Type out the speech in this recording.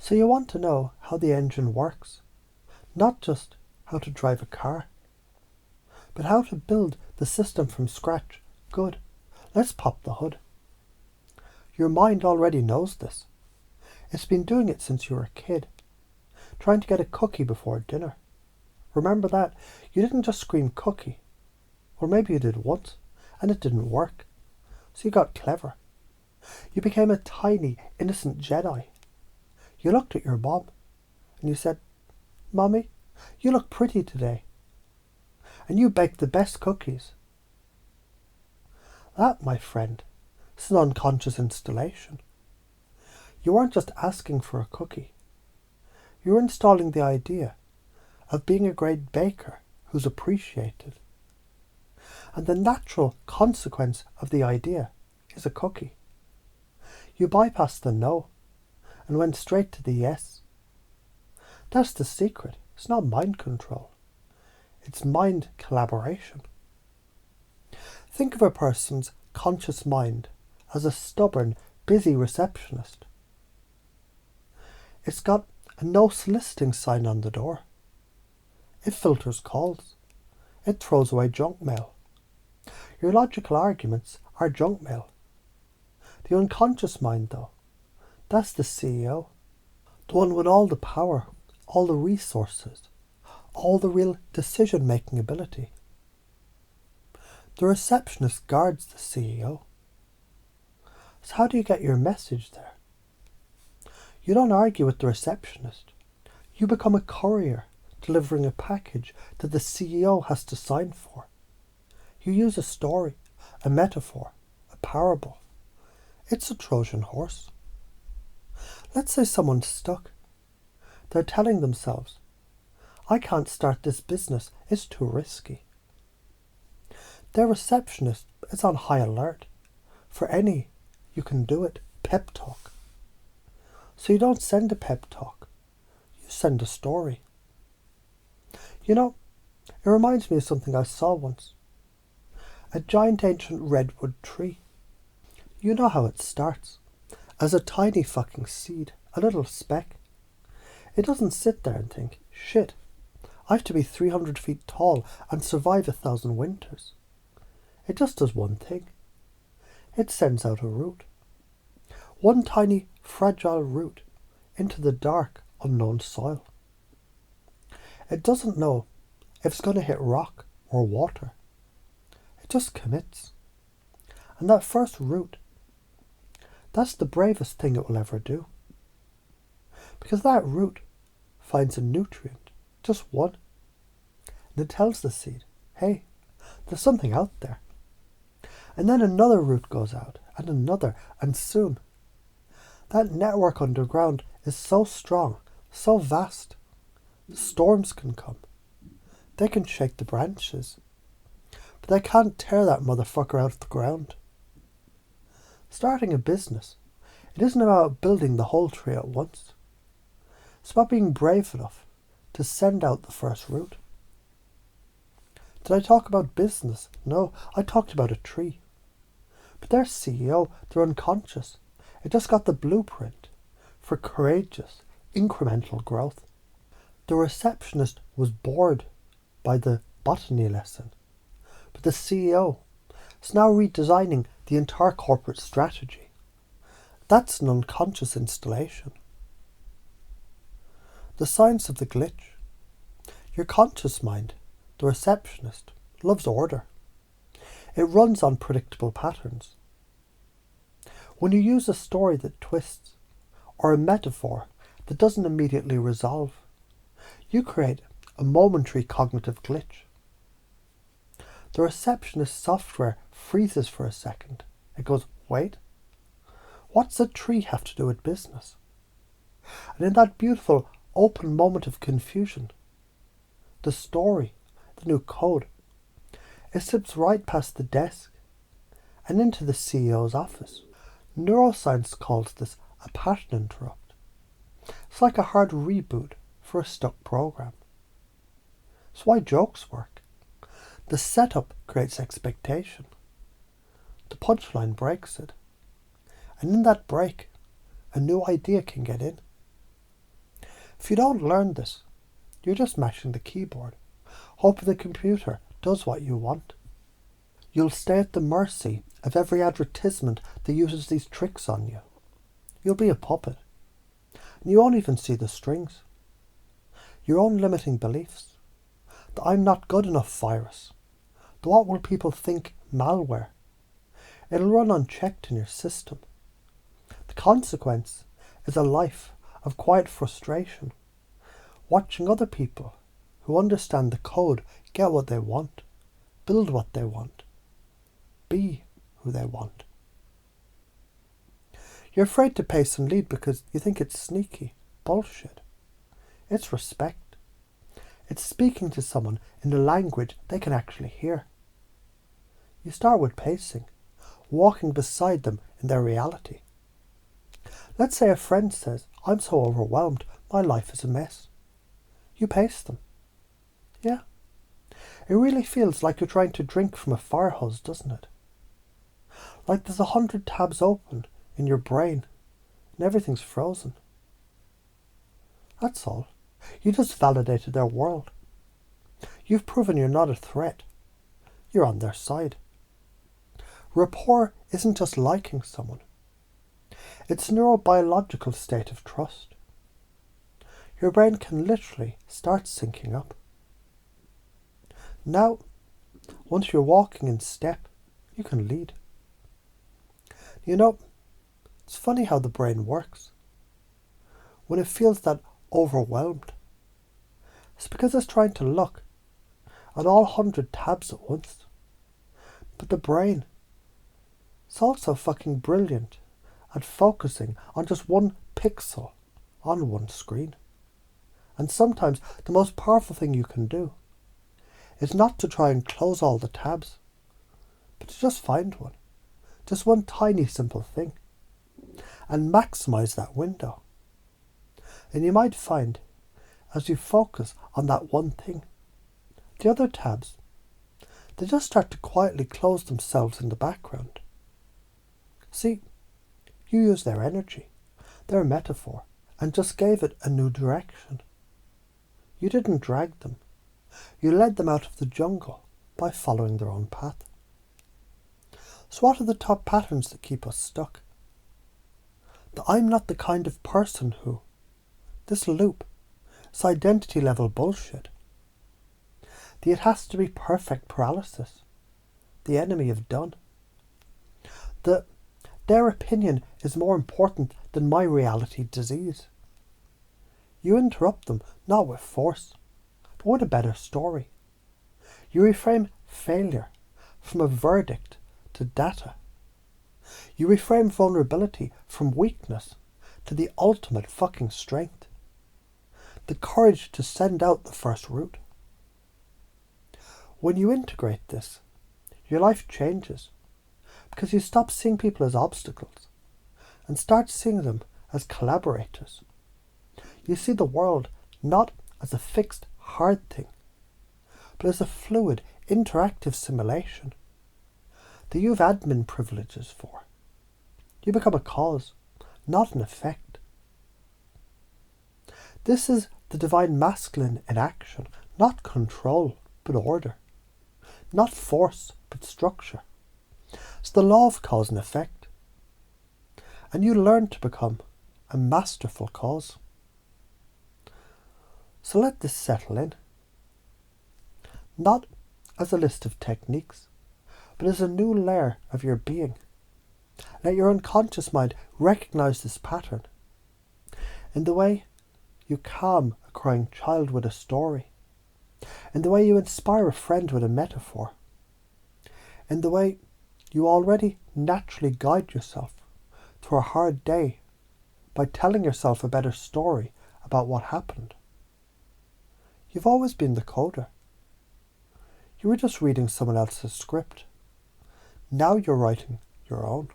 So you want to know how the engine works, not just how to drive a car, but how to build the system from scratch. Good, let's pop the hood. Your mind already knows this. It's been doing it since you were a kid, trying to get a cookie before dinner. Remember that? You didn't just scream cookie. Or maybe you did once, and it didn't work. So you got clever. You became a tiny, innocent Jedi. You looked at your mom, and you said, "Mommy, you look pretty today." And you baked the best cookies. That, my friend, is an unconscious installation. You weren't just asking for a cookie. You were installing the idea of being a great baker who's appreciated. And the natural consequence of the idea is a cookie. You bypassed the no and went straight to the yes. That's the secret. It's not mind control. It's mind collaboration. Think of a person's conscious mind as a stubborn, busy receptionist. It's got a no soliciting sign on the door. It filters calls. It throws away junk mail. Your logical arguments are junk mail. The unconscious mind, though, that's the CEO. The one with all the power, all the resources, all the real decision-making ability. The receptionist guards the CEO. So how do you get your message there? You don't argue with the receptionist. You become a courier delivering a package that the CEO has to sign for. You use a story, a metaphor, a parable. It's a Trojan horse. Let's say someone's stuck. They're telling themselves, "I can't start this business, it's too risky." Their receptionist is on high alert for any "you can do it" pep talk. So you don't send a pep talk, you send a story. You know, it reminds me of something I saw once. A giant ancient redwood tree. You know how it starts, as a tiny fucking seed, a little speck. It doesn't sit there and think, "Shit, I have to be 300 feet tall and survive 1,000 winters." It just does one thing. It sends out a root. One tiny, fragile root into the dark, unknown soil. It doesn't know if it's going to hit rock or water. It just commits. And that first root, that's the bravest thing it will ever do. Because that root finds a nutrient, just one. And it tells the seed, "Hey, there's something out there." And then another root goes out, and another, and soon. That network underground is so strong, so vast. Storms can come. They can shake the branches. But they can't tear that motherfucker out of the ground. Starting a business, it isn't about building the whole tree at once. It's about being brave enough to send out the first root. Did I talk about business? No, I talked about a tree. But their CEO, they're unconscious. It just got the blueprint for courageous, incremental growth. The receptionist was bored by the botany lesson, but the CEO is now redesigning the entire corporate strategy. That's an unconscious installation. The science of the glitch. Your conscious mind, the receptionist, loves order. It runs on predictable patterns. When you use a story that twists, or a metaphor that doesn't immediately resolve, you create a momentary cognitive glitch. The receptionist software freezes for a second. It goes, "Wait, what's a tree have to do with business?" And in that beautiful open moment of confusion, the story, the new code, it slips right past the desk and into the CEO's office. Neuroscience calls this a pattern interrupt. It's like a hard reboot for a stuck program. It's why jokes work. The setup creates expectation. The punchline breaks it. And in that break, a new idea can get in. If you don't learn this, you're just mashing the keyboard, hoping the computer does what you want. You'll stay at the mercy of every advertisement that uses these tricks on you. You'll be a puppet. And you won't even see the strings. Your own limiting beliefs. The I'm not good enough virus. The what will people think malware. It'll run unchecked in your system. The consequence is a life of quiet frustration, watching other people who understand the code get what they want, build what they want, be who they want. You're afraid to pay some lead because you think it's sneaky bullshit. It's respect. It's speaking to someone in a language they can actually hear. You start with pacing, walking beside them in their reality. Let's say a friend says, I'm so overwhelmed, my life is a mess. You pace them. Yeah. It really feels like you're trying to drink from a fire hose, doesn't it? Like there's 100 tabs open in your brain and everything's frozen. That's all. You just validated their world. You've proven you're not a threat. You're on their side. Rapport isn't just liking someone. It's a neurobiological state of trust. Your brain can literally start syncing up. Now, once you're walking in step, you can lead. You know, it's funny how the brain works. When it feels that overwhelmed, it's because it's trying to look at all 100 tabs at once. But the brain, it's also fucking brilliant at focusing on just one pixel on one screen. And sometimes the most powerful thing you can do is not to try and close all the tabs, but to just find one. Just one tiny simple thing. And maximize that window. And you might find, as you focus on that one thing, the other tabs, they just start to quietly close themselves in the background. See, you used their energy, their metaphor, and just gave it a new direction. You didn't drag them. You led them out of the jungle by following their own path. So what are the top patterns that keep us stuck? The I'm not the kind of person who. This loop. It's identity level bullshit. The it has to be perfect paralysis. The enemy of done. The their opinion is more important than my reality disease. You interrupt them not with force, but with a better story. You reframe failure from a verdict to data. You reframe vulnerability from weakness to the ultimate fucking strength. The courage to send out the first route. When you integrate this, your life changes because you stop seeing people as obstacles and start seeing them as collaborators. You see the world not as a fixed, hard thing, but as a fluid, interactive simulation that you have admin privileges for. You become a cause, not an effect. This is the divine masculine in action, not control, but order. Not force, but structure. It's the law of cause and effect. And you learn to become a masterful cause. So let this settle in. Not as a list of techniques, but as a new layer of your being. Let your unconscious mind recognize this pattern in the way you calm a crying child with a story, in the way you inspire a friend with a metaphor, in the way you already naturally guide yourself through a hard day by telling yourself a better story about what happened. You've always been the coder. You were just reading someone else's script. Now you're writing your own.